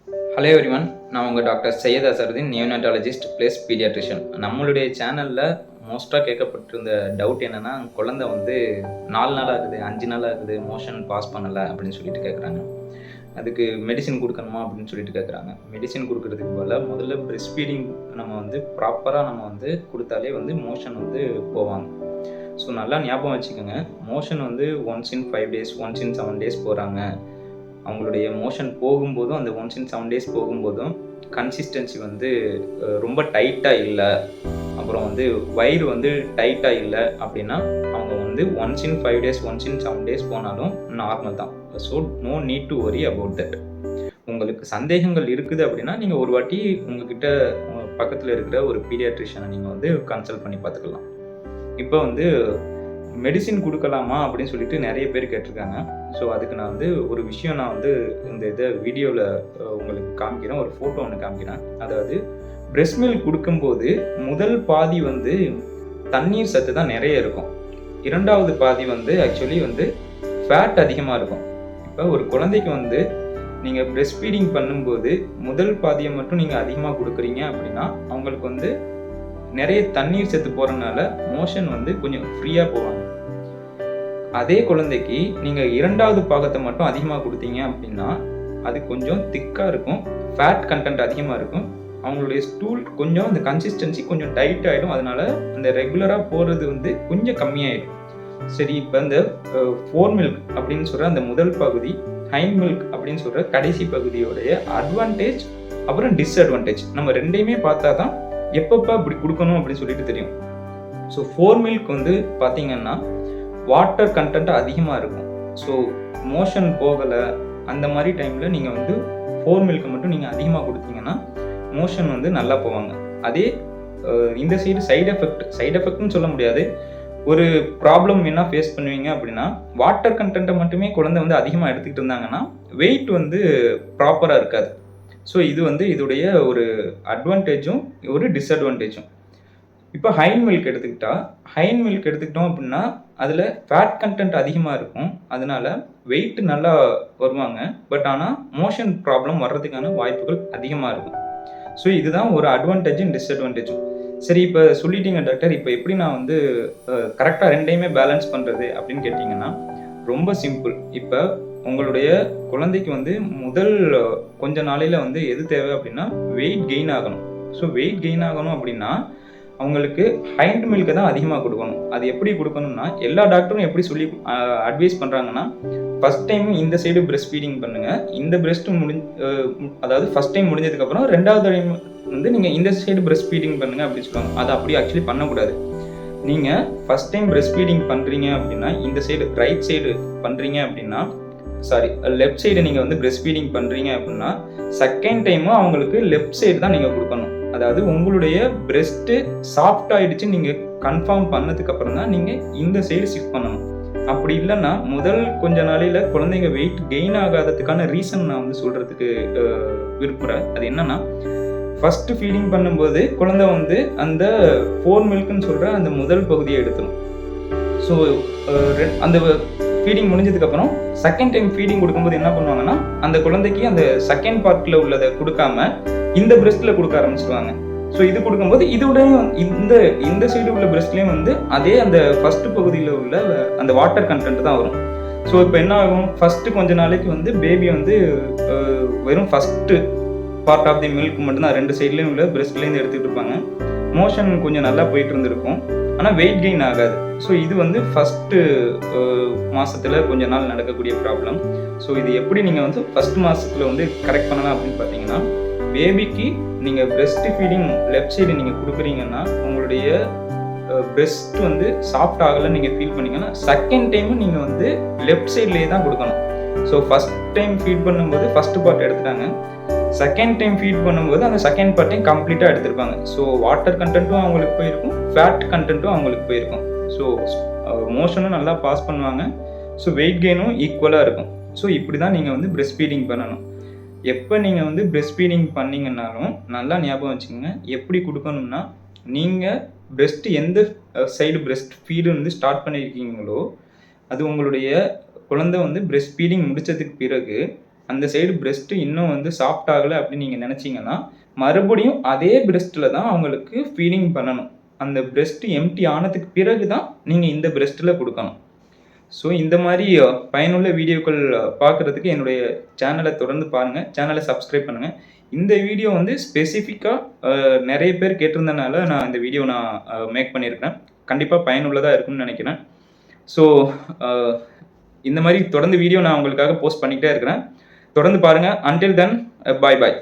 Hello everyone, நான் உங்கள் doctor Syed Azharuddin, neonatologist plus pediatrician. நம்மளுடைய சேனலில் மோஸ்ட்டாக கேட்கப்பட்டிருந்த டவுட் என்னென்னா, குழந்தை வந்து 4 நாள் ஆகுது, 5 நாள் ஆகுது, மோஷன் பாஸ் பண்ணலை அப்படின்னு சொல்லிட்டு கேட்குறாங்க. அதுக்கு மெடிசின் கொடுக்கணுமா அப்படின்னு சொல்லிட்டு கேட்குறாங்க. மெடிசின் கொடுக்கறதுக்கு பதிலாக முதல்ல பிரெஸ்ட் ஃபீடிங் நம்ம வந்து ப்ராப்பராக நம்ம வந்து கொடுத்தாலே வந்து மோஷன் வந்து போவாங்க. ஸோ நல்லா ஞாபகம் வச்சுக்கோங்க, மோஷன் வந்து once in 5 days, once in 7 days போகிறாங்க. அவங்களுடைய மோஷன் போகும்போதும், அந்த ஒன்ஸ் இன் 7 days போகும்போதும் கன்சிஸ்டன்சி வந்து ரொம்ப டைட்டாக இல்லை, அப்புறம் வந்து வயிறு வந்து டைட்டாக இல்லை அப்படின்னா அவங்க வந்து once in 5 days, once in 7 days போனாலும் நார்மல் தான். So no need to worry about that. உங்களுக்கு சந்தேகங்கள் இருக்குது அப்படின்னா நீங்கள் ஒரு வாட்டி உங்ககிட்ட பக்கத்தில் இருக்கிற ஒரு பீடியாட்ரிஷியனை நீங்கள் வந்து கன்சல்ட் பண்ணி பார்த்துக்கலாம். இப்போ வந்து மெடிசின் கொடுக்கலாமா அப்படின்னு சொல்லிட்டு நிறைய பேர் கேட்டிருக்காங்க. ஸோ அதுக்கு நான் வந்து ஒரு விஷயம் நான் வந்து இந்த இதை வீடியோவில் உங்களுக்கு காமிக்கிறேன், ஒரு ஃபோட்டோ ஒன்று காமிக்கிறேன். அதாவது பிரெஸ்ட் மில்க் கொடுக்கும்போது முதல் பாதி வந்து தண்ணீர் சத்து தான் நிறைய இருக்கும், இரண்டாவது பாதி வந்து ஆக்சுவலி வந்து ஃபேட் அதிகமாக இருக்கும். இப்போ ஒரு குழந்தைக்கு வந்து நீங்கள் பிரெஸ்ட் ஃபீடிங் பண்ணும்போது முதல் பாதியை மட்டும் நீங்கள் அதிகமாக கொடுக்குறீங்க அப்படின்னா அவங்களுக்கு வந்து நிறைய தண்ணீர் சத்து போகிறதுனால மோஷன் வந்து கொஞ்சம் ஃப்ரீயாக போவாங்க. அதே குழந்தைக்கு நீங்கள் இரண்டாவது பாகத்தை மட்டும் அதிகமாக கொடுத்தீங்க அப்படின்னா அது கொஞ்சம் திக்காக இருக்கும், ஃபேட் கண்டென்ட் அதிகமாக இருக்கும், அவங்களுடைய ஸ்டூல் கொஞ்சம் அந்த கன்சிஸ்டன்சி கொஞ்சம் டைட் ஆகிடும், அதனால அந்த ரெகுலராக போகிறது வந்து கொஞ்சம் கம்மியாயிடும். சரி, இப்போ இந்த ஃபோர் மில்க் அப்படின்னு சொல்கிற அந்த முதல் பகுதி, ஹைண்ட் மில்க் அப்படின்னு சொல்கிற கடைசி பகுதியோடைய அட்வான்டேஜ் அப்புறம் டிஸ்அட்வான்டேஜ் நம்ம ரெண்டையுமே பார்த்தா தான் எப்பப்போ இப்படி கொடுக்கணும் அப்படின்னு சொல்லிட்டு தெரியும். ஸோ ஃபோர் மில்க் வந்து பார்த்தீங்கன்னா வாட்டர் கண்டென்ட் அதிகமாக இருக்கும். ஸோ மோஷன் போகலை அந்த மாதிரி டைமில் நீங்கள் வந்து ஃபோர் மில்க்கை மட்டும் நீங்கள் அதிகமாக கொடுத்தீங்கன்னா மோஷன் வந்து நல்லா போவாங்க. அதே இந்த சைடு எஃபெக்ட்னு சொல்ல முடியாது, ஒரு ப்ராப்ளம் என்ன ஃபேஸ் பண்ணுவீங்க அப்படின்னா வாட்டர் கண்டென்ட்டை மட்டுமே குழந்தை வந்து அதிகமாக எடுத்துக்கிட்டு இருந்தாங்கன்னா வெயிட் வந்து ப்ராப்பராக இருக்காது. ஸோ இது வந்து இதோடைய ஒரு அட்வான்டேஜும் ஒரு டிஸ்அட்வான்டேஜும். இப்போ ஹைண்ட் மில்க் எடுத்துக்கிட்டோம் அப்படின்னா அதில் ஃபேட் கண்டென்ட் அதிகமாக இருக்கும், அதனால வெயிட் நல்லா வருவாங்க, பட் ஆனால் மோஷன் ப்ராப்ளம் வர்றதுக்கான வாய்ப்புகள் அதிகமாக இருக்கும். ஸோ இதுதான் ஒரு அட்வான்டேஜும் டிஸ்அட்வான்டேஜும். சரி, இப்போ சொல்லிட்டீங்க டாக்டர், இப்போ எப்படி நான் வந்து கரெக்டாக ரெண்டையுமே பேலன்ஸ் பண்ணுறது அப்படின்னு கேட்டிங்கன்னா ரொம்ப சிம்பிள். இப்போ உங்களுடைய குழந்தைக்கு வந்து முதல் கொஞ்ச நாளையில் வந்து எது தேவை அப்படின்னா வெயிட் கெயின் ஆகணும். ஸோ வெயிட் கெயின் ஆகணும் அப்படின்னா அவங்களுக்கு ஹைண்ட் மில்க்கை தான் அதிகமாக கொடுக்கணும். அது எப்படி கொடுக்கணும்னா எல்லா டாக்டரும் எப்படி சொல்லி அட்வைஸ் பண்ணுறாங்கன்னா ஃபஸ்ட் டைம் இந்த சைடு பிரெஸ்ட் ஃபீடிங் பண்ணுங்கள், இந்த பிரெஸ்ட் அதாவது ஃபஸ்ட் டைம் முடிஞ்சதுக்கப்புறம் ரெண்டாவது டைம் வந்து நீங்கள் இந்த சைடு பிரெஸ்ட் ஃபீடிங் பண்ணுங்கள் அப்படின்னு சொல்லுவாங்க. அதை அப்படி ஆக்சுவலி பண்ணக்கூடாது. நீங்கள் ஃபஸ்ட் டைம் பிரெஸ்ட் ஃபீடிங் பண்ணுறீங்க அப்படின்னா இந்த சைடு ரைட் சைடு பண்ணுறீங்க அப்படின்னா லெஃப்ட் சைடு நீங்கள் வந்து பிரெஸ்ட் ஃபீடிங் பண்ணுறீங்க அப்படின்னா செகண்ட் டைமும் அவங்களுக்கு லெஃப்ட் சைடு தான் நீங்கள் கொடுக்கணும். அதாவது உங்களுடைய பிரெஸ்ட்டு சாஃப்ட் ஆகிடுச்சு நீங்கள் கன்ஃபார்ம் பண்ணதுக்கப்புறம் தான் நீங்கள் இந்த சைடு ஷிஃப்ட் பண்ணணும். அப்படி இல்லைன்னா முதல் கொஞ்ச நாளையில் குழந்தைங்க வெயிட் கெயின் ஆகாததுக்கான ரீசன் நான் வந்து சொல்கிறதுக்கு விரும்புகிறேன். அது என்னன்னா ஃபஸ்ட்டு ஃபீடிங் பண்ணும்போது குழந்தை வந்து அந்த ஃபோர் மில்க்குன்னு சொல்கிற அந்த முதல் பகுதியை எடுத்துடும். ஸோ அந்த ஃபீடிங் முடிஞ்சதுக்கப்புறம் செகண்ட் டைம் ஃபீடிங் கொடுக்கும்போது என்ன பண்ணுவாங்கன்னா அந்த குழந்தைக்கு அந்த செகண்ட் பார்ட்டில் உள்ளதை கொடுக்காம இந்த பிரெஸ்ட்டில் கொடுக்க ஆரம்பிச்சிடுவாங்க. ஸோ இது கொடுக்கும்போது இதோடையும் இந்த சைடு உள்ள பிரெஸ்ட்லேயும் வந்து அதே அந்த ஃபஸ்ட்டு பகுதியில் உள்ள அந்த வாட்டர் கண்டென்ட் தான் வரும். ஸோ இப்போ என்ன ஆகும், ஃபஸ்ட்டு கொஞ்ச நாளைக்கு வந்து பேபி வந்து வெறும் first part of the milk மட்டும்தான் ரெண்டு சைட்லேயும் உள்ள பிரெஸ்ட்லேருந்து எடுத்துகிட்டு இருப்பாங்க. மோஷன் கொஞ்சம் நல்லா போயிட்டு இருந்திருக்கும், ஆனால் வெயிட் கெயின் ஆகாது. ஸோ இது வந்து ஃபஸ்ட்டு மாதத்தில் கொஞ்ச நாள் நடக்கக்கூடிய ப்ராப்ளம். ஸோ இது எப்படி நீங்கள் வந்து ஃபஸ்ட் மாதத்தில் வந்து கரெக்ட் பண்ணலாம் அப்படின்னு பார்த்தீங்கன்னா பேபிக்கு நீங்கள் பிரெஸ்ட் ஃபீடிங் லெஃப்ட் சைடு நீங்கள் கொடுக்குறீங்கன்னா உங்களுடைய பிரெஸ்ட் வந்து சாஃப்ட் ஆகலை நீங்கள் ஃபீல் பண்ணிங்கன்னா செகண்ட் டைமும் நீங்கள் வந்து லெஃப்ட் சைட்லேயே தான் கொடுக்கணும். ஸோ ஃபஸ்ட் டைம் ஃபீட் பண்ணும்போது ஃபஸ்ட்டு பார்ட் எடுத்துட்டாங்க, செகண்ட் டைம் ஃபீட் பண்ணும்போது அந்த செகண்ட் பார்ட்டையும் கம்ப்ளீட்டாக எடுத்திருப்பாங்க. ஸோ வாட்டர் கண்டென்ட்டும் அவங்களுக்கு போயிருக்கும், ஃபேட் கண்டென்ட்டும் அவங்களுக்கு போயிருக்கும். ஸோ மோஷனும் நல்லா பாஸ் பண்ணுவாங்க, ஸோ வெயிட் கெயினும் ஈக்குவலாக இருக்கும். ஸோ இப்படி தான் நீங்கள் வந்து பிரெஸ்ட் ஃபீடிங் பண்ணணும். எப்போ நீங்கள் வந்து பிரெஸ்ட் ஃபீடிங் பண்ணிங்கன்னாலும் நல்லா ஞாபகம் வச்சுக்கோங்க, எப்படி கொடுக்கணும்னா நீங்கள் பிரெஸ்ட்டு எந்த சைடு பிரெஸ்ட் ஃபீடு வந்து ஸ்டார்ட் பண்ணியிருக்கீங்களோ அது உங்களுடைய குழந்தை வந்து பிரெஸ்ட் ஃபீடிங் முடித்ததுக்கு பிறகு அந்த சைடு பிரெஸ்ட் இன்னும் வந்து சாஃப்ட் ஆகலை அப்படின்னு நீங்கள் நினச்சிங்கன்னா மறுபடியும் அதே பிரெஸ்ட்டில் தான் அவங்களுக்கு ஃபீடிங் பண்ணணும். அந்த பிரெஸ்ட் எம்டி ஆனதுக்கு பிறகு தான் நீங்கள் இந்த பிரெஸ்ட்டில் கொடுக்கணும். ஸோ இந்த மாதிரி பயனுள்ள வீடியோக்கள் பார்க்குறதுக்கு என்னுடைய சேனலை தொடர்ந்து பாருங்கள், சேனலை சப்ஸ்கிரைப் பண்ணுங்கள். இந்த வீடியோ வந்து ஸ்பெசிஃபிக்காக நிறைய பேர் கேட்டிருந்தனால நான் இந்த வீடியோ நான் மேக் பண்ணியிருக்கேன். கண்டிப்பாக பயனுள்ளதாக இருக்கும்னு நினைக்கிறேன். ஸோ இந்த மாதிரி தொடர்ந்து வீடியோ நான் உங்களுக்காக போஸ்ட் பண்ணிக்கிட்டே இருக்கிறேன். தொடர்ந்து பாருங்கள். அன்டில் தென், பாய் பாய்.